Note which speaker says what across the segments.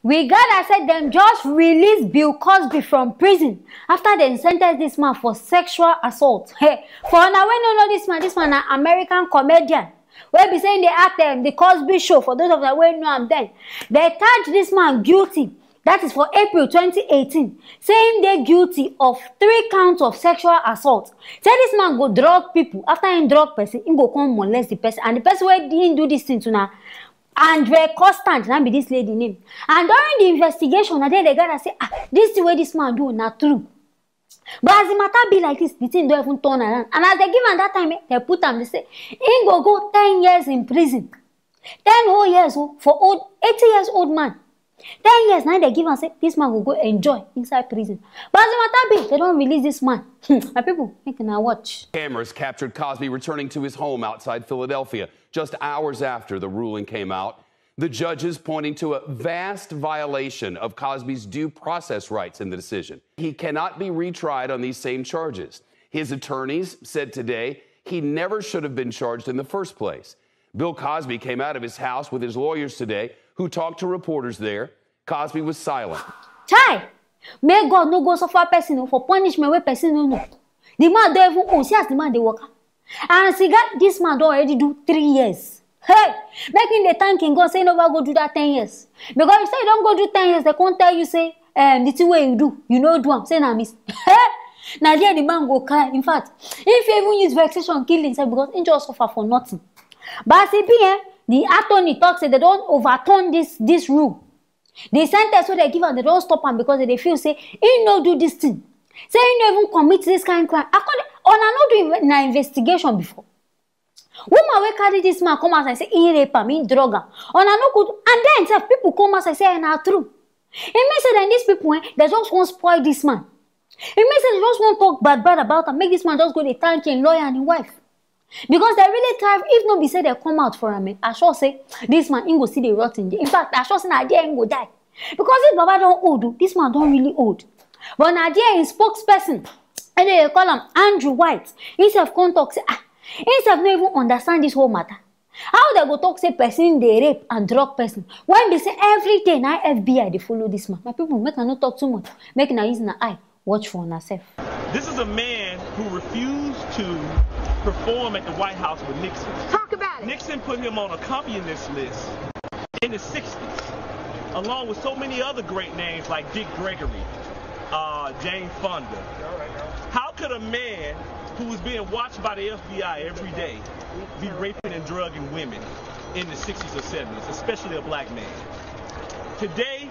Speaker 1: We gotta say them just released Bill Cosby from prison after they sentenced this man for sexual assault. Hey, for now we don't know this man an American comedian. We be saying they act the Cosby Show. For those of them who know I'm dead. They charged this man guilty. That is for April 2018. Saying they guilty of 3 counts of sexual assault. Say this man go drug people. After he drug person, he go come molest the person. And the person who didn't do this thing to now. And very constant, now be this lady name. And during the investigation, they gotta say, this is the way this man do, not true. But as the matter be like this, the thing don't even turn around. And as they give him that time, they put him, they say, he go 10 years in prison. 10 whole years for 80 years old man. 10 years now they give and say, this man will go enjoy inside prison. But as the matter be, they don't release this man. My people, you can now watch.
Speaker 2: Cameras captured Cosby returning to his home outside Philadelphia just hours after the ruling came out. The judges pointing to a vast violation of Cosby's due process rights in the decision. He cannot be retried on these same charges. His attorneys said today he never should have been charged in the first place. Bill Cosby came out of his house with his lawyers today, who talked to reporters there. Cosby was silent.
Speaker 1: Chai! May God no go suffer person for punishment where person no know. The man don't even own. See as the man they work. And see that this man don't already do 3 years. Hey! Making the thanking God say never go do that 10 years. Because if say you don't go do 10 years, they can't tell you say, the two way you do. You know do am. Say na miss. Now there the man go cry. In fact, if you even use vexation kill himself because he just suffer for nothing. But see the attorney talks say they don't overturn this rule. The sentence so they give and they don't stop him because they feel say he no do this thing. Say he no even commit this kind of crime. On not do an investigation before. Woman will carry this man come out and say he rape him, he drug him. On no good and then people come out and say not true. It means that these people they just want to spoil this man. It means that they just want to talk bad about him, make this man just go to thank him lawyer and his wife. Because they really thrive. If no be say they come out for him, I sure say this man ain't go see the rot in there. In fact, I sure say Nadia ain't go die. Because if Baba don't old, this man don't really old. But Nadia is spokesperson. And they call him Andrew White. Instead of come talk say, instead of not even understand this whole matter. How they go talk say person they rape and drug person? When they say every day now FBI they follow this man. My people make not talk too much. Make na use na eye. Watch for yourself.
Speaker 3: This is a man who refused to perform at the White House with Nixon.
Speaker 4: Talk about it.
Speaker 3: Nixon put him on a accompanist list in the 60s, along with so many other great names like Dick Gregory, Jane Fonda. How could a man who was being watched by the FBI every day be raping and drugging women in the 60s or 70s, especially a black man? Today,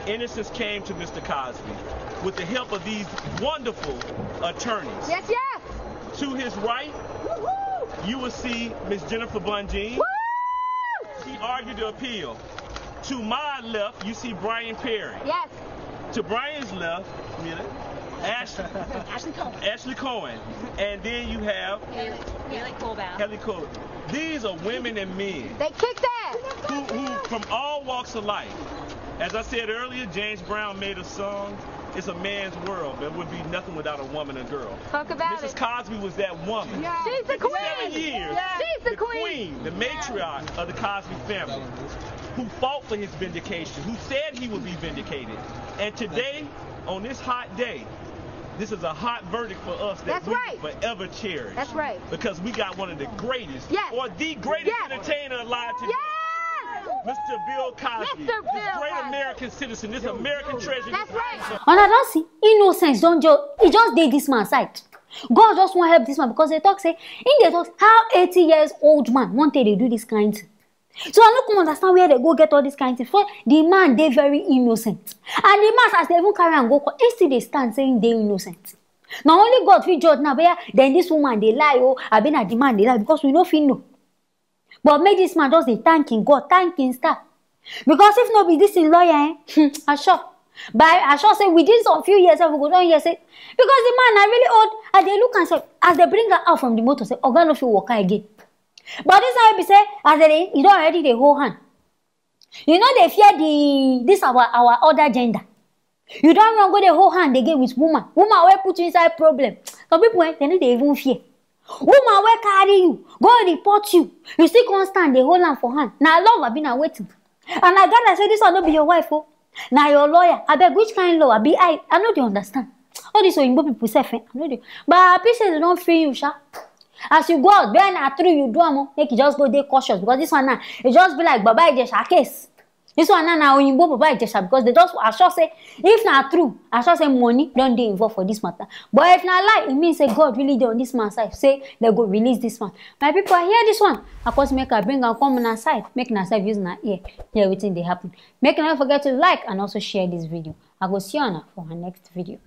Speaker 3: innocence came to Mr. Cosby with the help of these wonderful attorneys.
Speaker 4: Yes, yes.
Speaker 3: To his right, you will see Miss Jennifer Bunjean. She argued the appeal. To my left, you see Brian Perry.
Speaker 4: Yes.
Speaker 3: To Brian's left, Ashley Cohen. And then you have Haley Cole. These are women and men.
Speaker 4: They kicked ass.
Speaker 3: Who from all walks of life. As I said earlier, James Brown made a song. It's a man's world. There would be nothing without a woman and girl.
Speaker 4: Talk about
Speaker 3: Mrs. Cosby was that woman.
Speaker 4: Yeah. She's the queen.
Speaker 3: 7 years.
Speaker 4: Yeah. She's the queen.
Speaker 3: The matriarch of the Cosby family, who fought for his vindication, who said he would be vindicated. And today, on this hot day, this is a hot verdict for us that we will forever cherish.
Speaker 4: That's right.
Speaker 3: Because we got one of the greatest, or the greatest entertainer alive today. Mr. Bill Cosby, this great American citizen, this American treasure.
Speaker 4: That's right.
Speaker 1: And I don't see innocence. He just did this man's side. God just want to help this man because they talk say in the talk how 80 years old man wanted to do this kind of thing. So I don't understand where they go get all this kind of thing. For the man they very innocent, and the man as they even carry and go, instead they stand saying they innocent. Now only God will judge now. But then this woman they lie. Oh, I been at the man they lie because we no feel no. But make this man just the thanking God, thanking star. Because if no be this in lawyer, I sure. But I sure say within some few years, I will go down here say because the man are really old, and they look and say as they bring her out from the motor, say, "Oh God, no feel walk again." But this how be say as they you don't already the whole hand. You know they fear this our other gender. You don't run go the whole hand again with woman. Woman will put you inside problem. Some people they need they even fear. Woman will carry you, go report you. You still can't stand the whole hand for hand. Now love have been waiting. And I gotta say this will not be your wife, oh. Now your lawyer, I beg which kind of law? I know they understand. All these Oyinbo people say, I know they. But I appreciate they don't feel you, sha. As you go out, then after you do make you just go there cautious because this one now, it just be like Baba Ijesha case. This one now Oyinbo Baba Ijesha because they just I sure say if not true, I sure say money don't dey involved for this matter. But if not lie, it means say God really dey on this man's side. Say they go release this one. My people hear this one. Of course, make I bring and come on our side, make na side use na ear, hear everything they happen. Make you not forget to like and also share this video. I go see you on for our next video.